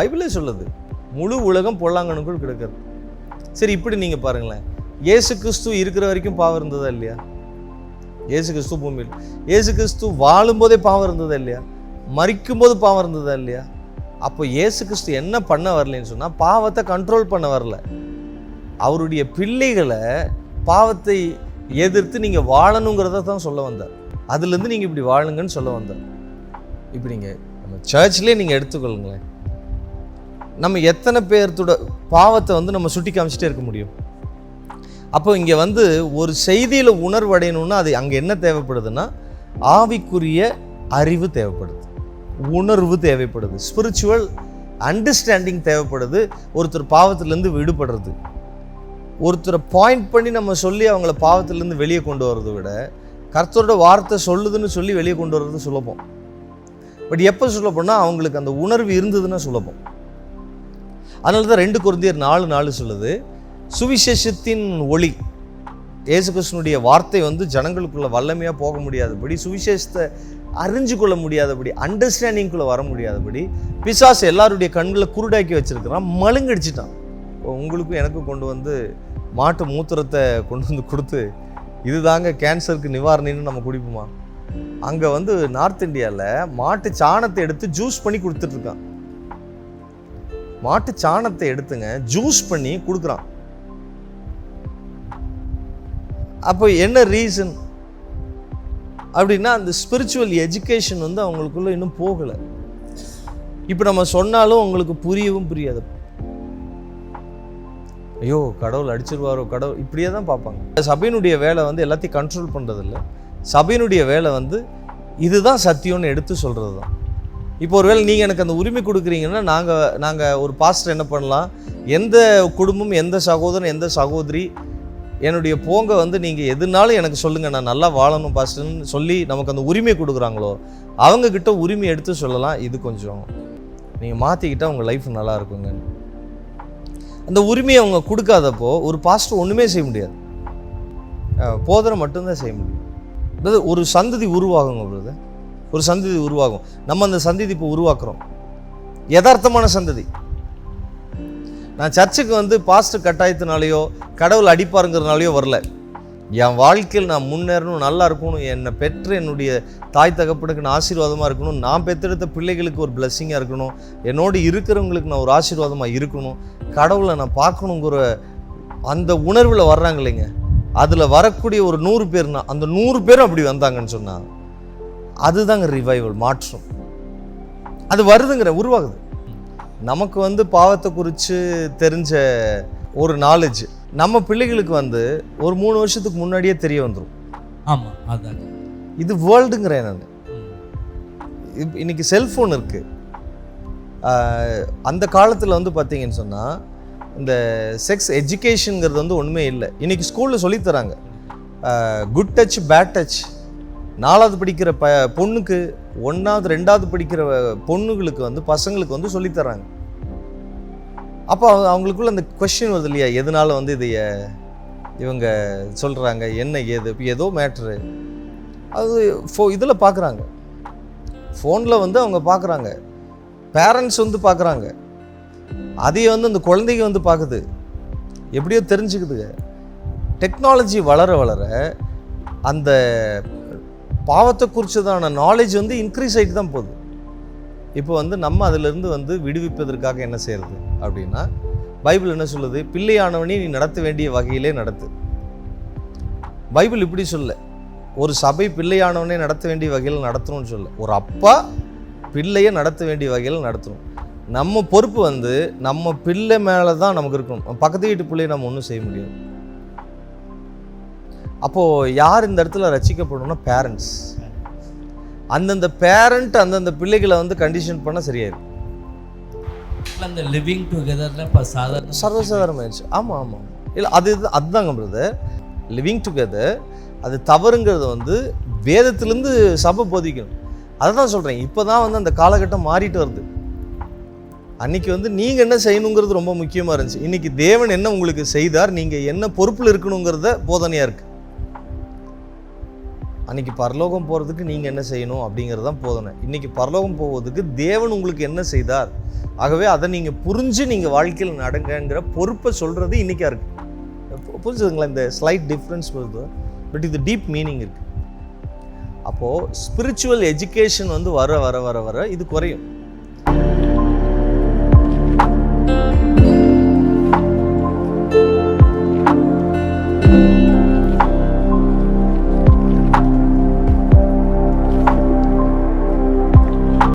பைபிளே சொல்லுது, முழு உலகம் பொல்லாங்கனுக்குள் கிடக்கிறது. சரி, இப்படி நீங்கள் பாருங்களேன், இயேசு கிறிஸ்து இருக்கிற வரைக்கும் பாவம் இருந்ததா இல்லையா? இயேசு கிறிஸ்து பூமியில், இயேசு கிறிஸ்து வாழும்போதே பாவம் இருந்ததா இல்லையா? மரிக்கும் போது பாவம் இருந்ததா இல்லையா? அப்போ இயேசு கிறிஸ்து என்ன பண்ண வரலன்னு சொன்னால், பாவத்தை கண்ட்ரோல் பண்ண வரல. அவருடைய பிள்ளைகளை பாவத்தை எதிர்த்து நீங்கள் வாழணுங்கிறத தான் சொல்ல வந்தார். அதுலேருந்து நீங்கள் இப்படி வாழுங்கன்னு சொல்ல வந்தார். இப்படி நீங்கள் நம்ம சர்ச்லேயே நீங்கள் எடுத்துக்கொள்ளுங்களேன், நம்ம எத்தனை பேர்த்தோட பாவத்தை வந்து நம்ம சுட்டி காமிச்சிட்டே இருக்க முடியும்? அப்போ இங்கே வந்து ஒரு செய்தியில் உணர்வு அடையணும்னா அது அங்கே என்ன தேவைப்படுதுன்னா, ஆவிக்குரிய அறிவு தேவைப்படுது, உணர்வு தேவைப்படுது, ஸ்பிரிச்சுவல் அண்டர்ஸ்டாண்டிங் தேவைப்படுது. ஒருத்தர் பாவத்திலேருந்து விடுபடுறது, ஒருத்தரை பாயிண்ட் பண்ணி நம்ம சொல்லி அவங்கள பாவத்திலேருந்து வெளியே கொண்டு வர்றதை விட, கர்த்தரோட வார்த்தை சொல்லுதுன்னு சொல்லி வெளியே கொண்டு வர்றது சுலபம். பட் எப்போ சுலபம்னா, அவங்களுக்கு அந்த உணர்வு இருந்ததுன்னா சுலபம். அதனால தான் 2 கொரிந்தியர் 4:4 சொல்லுது, சுவிசேஷத்தின் ஒளி, இயேசு கிறிஸ்துனுடைய வார்த்தை வந்து ஜனங்களுக்குள்ள வல்லமையாக போக முடியாதபடி, சுவிசேஷத்தை அறிஞ்சு கொள்ள முடியாதபடி, அண்டர்ஸ்டாண்டிங்குள்ளே வர முடியாதபடி பிசாசு எல்லாருடைய கண்களை குருடாக்கி வச்சிருக்கிறான், மழுங்கடிச்சிட்டான். உங்களுக்கும் எனக்கும் கொண்டு வந்து மாட்டு மூத்திரத்தை கொண்டு வந்து கொடுத்து, இதுதாங்க கேன்சருக்கு நிவாரணின்னு நம்ம குடிப்போமா? அங்கே வந்து நார்த் இந்தியாவில் மாட்டு சாணத்தை எடுத்து ஜூஸ் பண்ணி கொடுத்துட்ருக்கான். மாட்டு சாணத்தை எடுத்துங்க ஜூஸ் பண்ணி கொடுக்குறான். அப்போ என்ன ரீசன் அப்படின்னா, அந்த ஸ்பிரிச்சுவல் எஜுகேஷன் வந்து அவங்களுக்குள்ள இன்னும் போகலை. இப்போ நம்ம சொன்னாலும் அவங்களுக்கு புரியவும் புரியாது. ஐயோ கடவுள் அடிச்சிருவாரோ, கடவுள் இப்படியே தான் பார்ப்பாங்க. சபையினுடைய வேலை வந்து எல்லாத்தையும் கண்ட்ரோல் பண்ணுறதில்ல. சபையினுடைய வேலை வந்து இதுதான் சத்தியம்னு எடுத்து சொல்கிறது தான். இப்போ ஒருவேளை நீங்கள் எனக்கு அந்த உரிமை கொடுக்குறீங்கன்னா, நாங்கள் ஒரு பாஸ்டர் என்ன பண்ணலாம், எந்த குடும்பம், எந்த சகோதரன், எந்த சகோதரி என்னுடைய போங்க வந்து நீங்கள் எதுனாலும் எனக்கு சொல்லுங்கள், நான் நல்லா வாழணும் பாஸ்டர்னு சொல்லி நமக்கு அந்த உரிமை கொடுக்குறாங்களோ, அவங்கக்கிட்ட உரிமை எடுத்து சொல்லலாம், இது கொஞ்சம் நீங்கள் மாற்றிக்கிட்டால் உங்கள் லைஃப் நல்லா இருக்குங்க. அந்த உரிமையை அவங்க கொடுக்காதப்போ ஒரு பாஸ்டர் ஒன்றுமே செய்ய முடியாது, போதனை மட்டும்தான் செய்ய முடியும். அதாவது ஒரு சந்ததி உருவாகுங்க பிரதர், ஒரு சந்ததி உருவாகும். நம்ம அந்த சந்ததி இப்போ உருவாக்குறோம், யதார்த்தமான சந்ததி. நான் சர்ச்சுக்கு வந்து பாஸ்டர் கட்டாயத்தினாலேயோ கடவுள் அடிப்பாருங்கிறதுனாலையோ வரல. என் வாழ்க்கையில் நான் முன்னேறணும், நல்லா இருக்கணும், என்னை பெற்று என்னுடைய தாய் தகப்பனுக்கு நான் ஆசீர்வாதமாக இருக்கணும், நான் பெற்றெடுத்த பிள்ளைகளுக்கு ஒரு பிளெஸ்ஸிங்காக இருக்கணும், என்னோடு இருக்கிறவங்களுக்கு நான் ஒரு ஆசீர்வாதமாக இருக்கணும், கடவுளை நான் பார்க்கணுங்கிற அந்த உணர்வில் வர்றாங்க இல்லைங்க. அதில் வரக்கூடிய ஒரு 100 பேர்னா அந்த 100 பேரும் அப்படி வந்தாங்கன்னு சொன்னால் அதுதாங்க ரிவைவல், மாற்றம். அது வருதுங்கிற உருவாகுது. நமக்கு வந்து பாவத்தை குறித்து தெரிஞ்ச ஒரு நாலேஜ் நம்ம பிள்ளைகளுக்கு வந்து ஒரு 3 வருஷத்துக்கு முன்னாடியே தெரிய வந்துடும். ஆமாம், அதான் இது வேர்ல்டுங்கிறேன் நான். இன்னைக்கு செல்ஃபோன் இருக்குது. அந்த காலத்தில் வந்து பார்த்தீங்கன்னு சொன்னால் இந்த செக்ஸ் எஜுகேஷனுங்கிறது வந்து ஒன்றுமே இல்லை. இன்றைக்கி ஸ்கூலில் சொல்லித்தராங்க குட் டச் பேட் டச். 4வது படிக்கிற பொண்ணுக்கு 1வது 2வது படிக்கிற பொண்ணுங்களுக்கு வந்து பசங்களுக்கு வந்து சொல்லித்தராங்க. அப்போ அவங்களுக்குள்ள அந்த கொஸ்டின் வருது இல்லையா, எதனால வந்து இதைய இவங்க சொல்கிறாங்க, என்ன ஏது, இப்போ ஏதோ மேட்ரு அது இதில் பார்க்குறாங்க, ஃபோனில் வந்து அவங்க பார்க்குறாங்க, பேரண்ட்ஸ் வந்து பார்க்குறாங்க, அதையே வந்து அந்த குழந்தைங்க வந்து பார்க்குது, எப்படியோ தெரிஞ்சுக்குதுங்க. டெக்னாலஜி வளர வளர அந்த பாவத்தை குறித்ததான நாலேஜ் வந்து இன்க்ரீஸ் ஆகிட்டு தான் போகுது. இப்போ வந்து நம்ம அதிலிருந்து வந்து விடுவிப்பதற்காக என்ன செய்கிறது அப்படின்னா, பைபிள் என்ன சொல்லுது, பிள்ளையானவனே நீ நடத்த வேண்டிய வகையிலே நடத்து. பைபிள் இப்படி சொல்ல, ஒரு சபை பிள்ளையானவனே நடத்த வேண்டிய வகையில் நடத்தணும்னு சொல்ல, ஒரு அப்பா பிள்ளையை நடத்த வேண்டிய வகையில் நடத்தணும். நம்ம பொறுப்பு வந்து நம்ம பிள்ளை மேலே தான் நமக்கு இருக்கணும். பக்கத்து வீட்டு பிள்ளையை நம்ம ஒன்றும் செய்ய முடியாது. அப்போது யார் இந்த இடத்துல ரசிக்கப்படணும்னா பேரண்ட்ஸ். அந்தந்த பேரண்ட் அந்தந்த பிள்ளைகளை வந்து கண்டிஷன் பண்ணால் சரியாயிடும். அந்த லிவிங் டுகெதர்ல இப்போ சர்வசாதாரணமாயிடுச்சு. ஆமாம் ஆமாம், இல்லை அதுதாங்க பிரதர், லிவிங் டுகெதர் அது தவறுங்கிறது வந்து வேதத்திலேருந்து சபை போதிக்கணும். அதை தான் சொல்கிறேன். இப்போ தான் வந்து அந்த காலகட்டம் மாறிட்டு வருது. அன்றைக்கி வந்து நீங்கள் என்ன செய்யணுங்கிறது ரொம்ப முக்கியமாக இருந்துச்சு. இன்றைக்கி தேவன் என்ன உங்களுக்கு செய்தார், நீங்கள் என்ன பொறுப்பில் இருக்கணுங்கிறத போதனையாக இருக்குது. அன்றைக்கி பரலோகம் போகிறதுக்கு நீங்கள் என்ன செய்யணும் அப்படிங்கிறது தான் போதனை. இன்றைக்கி பரலோகம் போவதுக்கு தேவன் உங்களுக்கு என்ன செய்தார், ஆகவே அதை நீங்கள் புரிஞ்சு நீங்கள் வாழ்க்கையில் நடங்கங்கிற பொறுப்பை சொல்கிறது இன்றைக்கா இருக்குது. புரிஞ்சுதுங்களா? இந்த ஸ்லைட் டிஃப்ரென்ஸ் வருது, பட் இது டீப் மீனிங் இருக்குது. அப்போது ஸ்பிரிச்சுவல் எஜுகேஷன் வந்து வர வர வர வர இது குறையும்.